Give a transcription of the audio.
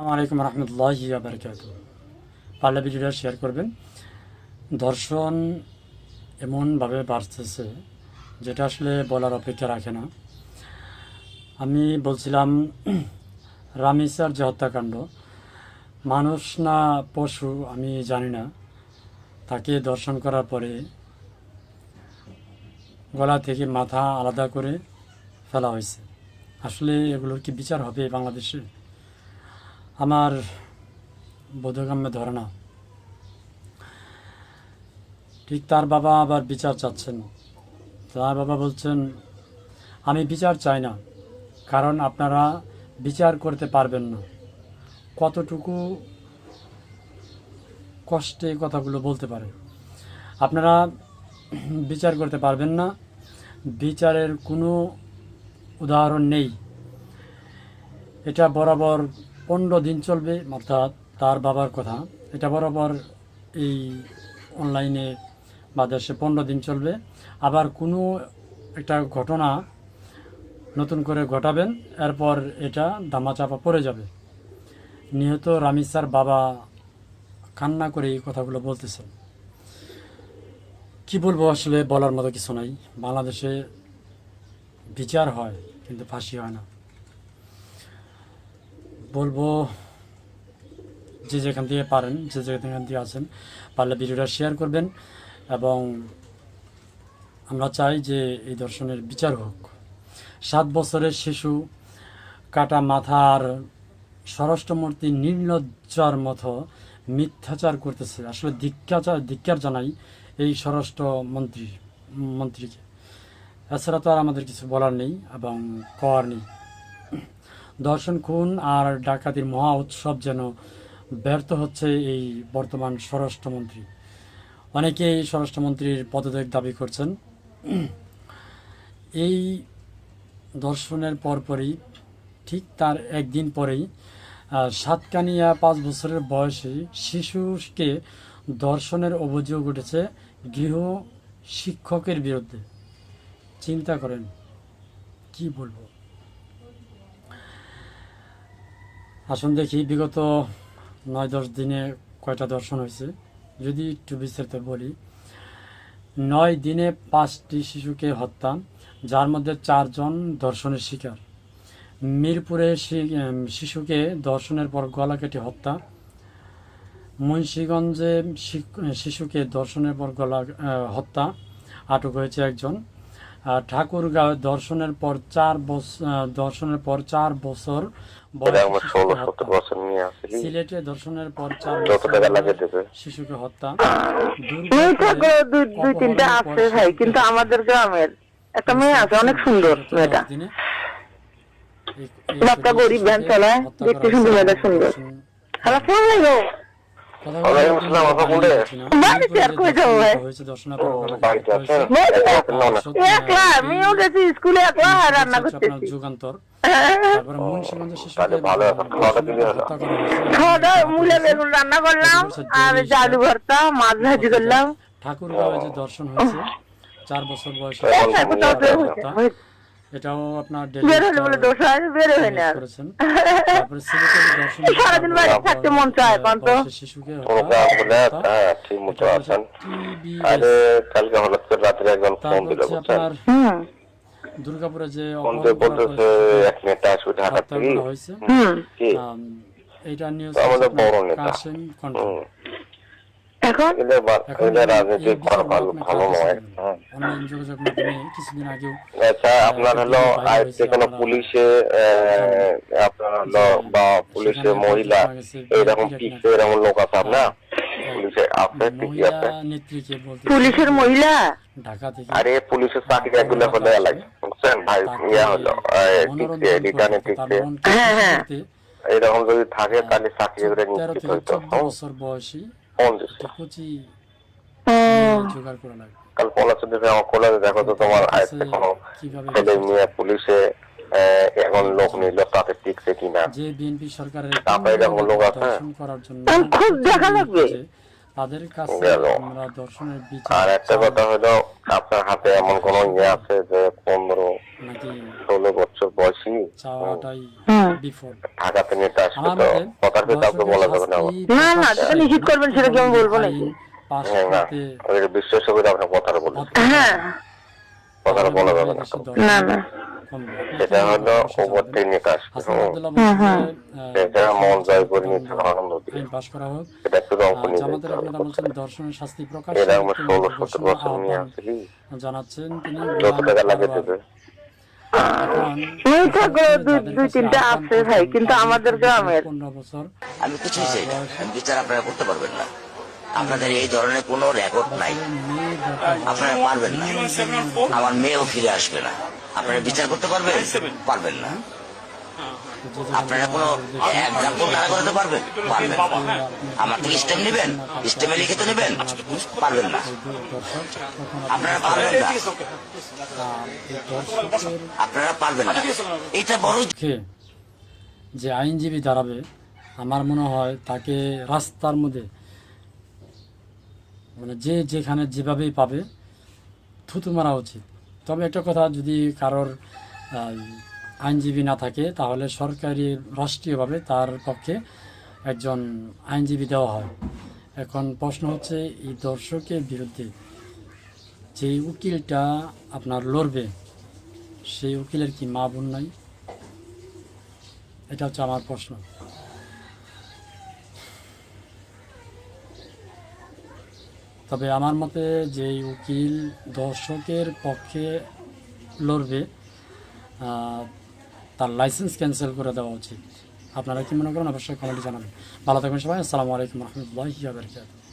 আসসালামু আলাইকুম রহমতুল্লাহি ওয়া বারাকাতুহু। পারলে ভিডিওটা শেয়ার করবেন। ধর্ষণ এমনভাবে বাড়তেছে যেটা আসলে বলার অপেক্ষা রাখে না। আমি বলছিলাম রামিসার যে হত্যাকাণ্ড, মানুষ না পশু আমি জানি না, তাকে ধর্ষণ করার পরে গলা থেকে মাথা আলাদা করে ফেলা হয়েছে। আসলে এগুলোর কি বিচার হবে বাংলাদেশে? আমার বোধগম্যে ধরে না। ঠিক তার বাবা আবার বিচার চাচ্ছেন। তার বাবা বলছেন, আমি বিচার চাই না, কারণ আপনারা বিচার করতে পারবেন না। কতটুকু কষ্টে কথাগুলো বলতে পারে। আপনারা বিচার করতে পারবেন না, বিচারের কোনো উদাহরণ নেই। এটা বরাবর 15 দিন চলবে, অর্থাৎ তার বাবার কথা, এটা বরাবর এই অনলাইনে বা দেশে 15 দিন চলবে। আবার কোনো একটা ঘটনা নতুন করে ঘটাবেন, এরপর এটা ধামাচাপা পড়ে যাবে। নিহত রামিসার বাবা কান্না করে এই কথাগুলো বলতেছেন। কি বলবো, আসলে বলার মতো কিছু নাই। বাংলাদেশে বিচার হয় কিন্তু ফাঁসি হয় না। বলবো, যে যেখান থেকে পারেন, যে যেখান থেকে আছেন, পারলে ভিডিওটা শেয়ার করবেন। এবং আমরা চাই যে এই ধর্ষণের বিচার হোক। 7 বছরের শিশু কাটা মাথার স্বরাষ্ট্রমন্ত্রী নির্লজ্জার মতো মিথ্যাচার করতেছে। আসলে ধিক্কার জানাই এই মন্ত্রীকে। এছাড়া তো আর আমাদের কিছু বলার নেই এবং করার নেই। ধর্ষণ, খুন আর ডাকাতির মহা উৎসব যেন ব্যর্থ হচ্ছে এই বর্তমান স্বরাষ্ট্রমন্ত্রী। অনেকেই স্বরাষ্ট্রমন্ত্রীর পদত্যাগ দাবি করছেন। এই ধর্ষণের পরপরই, ঠিক তার একদিন পরেই সাতকানিয়া 5 বছরের বয়সী শিশুকে ধর্ষণের অভিযোগ উঠেছে গৃহ শিক্ষকের বিরুদ্ধে। চিন্তা করেন, কি বলবো। আসুন দেখি বিগত 9-10 দিনে কয়টা ধর্ষণ হয়েছে। যদি একটু বিস্তারিত বলি, 9 দিনে 5টি শিশুকে হত্যা, যার মধ্যে 4 জন ধর্ষণের শিকার। মিরপুরে শিশুকে ধর্ষণের পর গলা কেটে হত্যা। মুন্সিগঞ্জে শিশুকে ধর্ষণের পর হত্যা, আটক হয়েছে একজন। ঠাকুরগাঁও ধর্ষণের পর 4 বছর সিলেটে ধর্ষণের পর 4 বছর শিশুকে হত্যা। দুই তিনটা আছে ভাই, কিন্তু আমাদের গ্রামের একটা মেয়ে আছে, অনেক সুন্দর মেয়েটা। বাচ্চা গরিব, ভ্যান চালায়, দেখতে সুন্দর, মেয়েটা সুন্দর। খারাপ লাগলো স্কুলে একলা রান্না করতেছি। মূলা বেগুন রান্না করলাম আর আলু ভর্তা, মাছ ভাজি করলাম। ঠাকুরগাঁওয়ে যে দর্শন হয়েছে 4 বছর বয়সে, এটাও আপনার করেছেন। তারপরে সারাদিন বাড়ি থাকতে মন চায়, শিশুকে আপনার দুর্গাপুরে যে হয়েছে, এটা নিউজ কাশেম কণ্ঠ। অনলাইন যোগাযোগ মাধ্যমে কিছুদিন আগেও আপনার হলো কোনো পুলিশে আপনার হলো বা পুলিশের মহিলা এরকম টিকছে এরকম লোক আছে আপনার পুলিশে আছে, ঠিকই আছে। পুলিশের মহিলা ঢাকা থেকে, আরে পুলিশের চাকরি এগুলো হলে লাগে, বুঝছেন ভাই? ইয়া হলো টিকছে, রিটার্নে টিকছে, এরকম যদি থাকে তাহলে চাকরি করে নিশ্চিত হইতো। 14 বছর বয়সী কুচি জোগাড় করা লাগে। কাল পলাশে দেখো তো তোমার ছেলে মেয়ে পুলিশে এখন লোক নিল, তাতে টিকছে কিনা। যে বিএনপি সরকারের এরকম লোক আছে খুব দেখা লাগবে। তাদের কাছে গেল। আমরা দর্শনের আর বিচার একটা কথা হলো, আপনার হাতে এমন কোন ইয়ে আছে যে 15-16 বছর বয়সী চাওয়াটাই হুম। বিফল। ঢাকাতে নিতে আসবে, আমার তো মতে কথার কি কাউকে বলা যাবে না? না, না, যেটা নিশ্চিত করবেন সেটা কি আমি বলবো নাকি? পাশ হ্যাঁ, না, করতে ওই বিশ্বাস করে আপনার কথাটা বলি, হ্যাঁ, কথাটা বলা যাবে না তো। না, না। সেটা হলো ওপর থেকে নিতে আসবে। হাসান আব্দুল্লাহ বলছেন যে, সেটা মন জয় করে নিতে আনন্দ দিয়ে, আইন পাশ করা হোক। সেটা একটু অঙ্ক নিয়ে জামাতের যেতে আপনারা হবে। বলছেন দর্শনের শাস্তি প্রকাশ এরা আমার 16-17 বছর নিয়ে আসলি জানাচ্ছেন তিনি। যত টাকা লাগে দেবে। ওই থাকো দুই তিনটা আছে ভাই, কিন্তু আমাদের গ্রামের 15 বছর আমি কিছুই চাই না, বিচার আপনারা করতে পারবেন না। আপনাদের এই ধরনের কোনো রেকর্ড নাই, মেয়ে দেখা আপনারা পারবেন না। আমার মেয়েও ফিরে আসবে না। আপনারা বিচার করতে পারবেন? পারবেন না। আপনারা কোনো এক্সাম্পল দাঁড়া করাতে পারবেন? পারবেন না। আমার থেকে স্টেম নেবেন, স্টেমে লিখিত নেবেন? পারবেন না। আপনারা পারবেন না, আপনারা পারবেন না। এটা বড় যে আইনজীবী দাঁড়াবে, আমার মনে হয় তাকে রাস্তার মধ্যে মানে যে যেখানে যেভাবেই পাবে থুতু মারা উচিত। তবে একটা কথা, যদি কারোর আইনজীবী না থাকে তাহলে সরকারি রাষ্ট্রীয়ভাবে তার পক্ষে একজন আইনজীবী দেওয়া হয়। এখন প্রশ্ন হচ্ছে, এই দর্শকের বিরুদ্ধে যে উকিলটা আপনার লড়বে, সেই উকিলের কি মা বোন নাই? এটা হচ্ছে আমার প্রশ্ন। তবে আমার মতে যে উকিল দর্শকের পক্ষে লড়বে, তার লাইসেন্স ক্যান্সেল করে দেওয়া উচিত। আপনারা কি মনে করেন অবশ্যই কমেন্টে জানাবেন। ভালো থাকবেন সবাই। আসসালামু আলাইকুম রহমতুল্লাহি ওয়া বারাকাতুহু।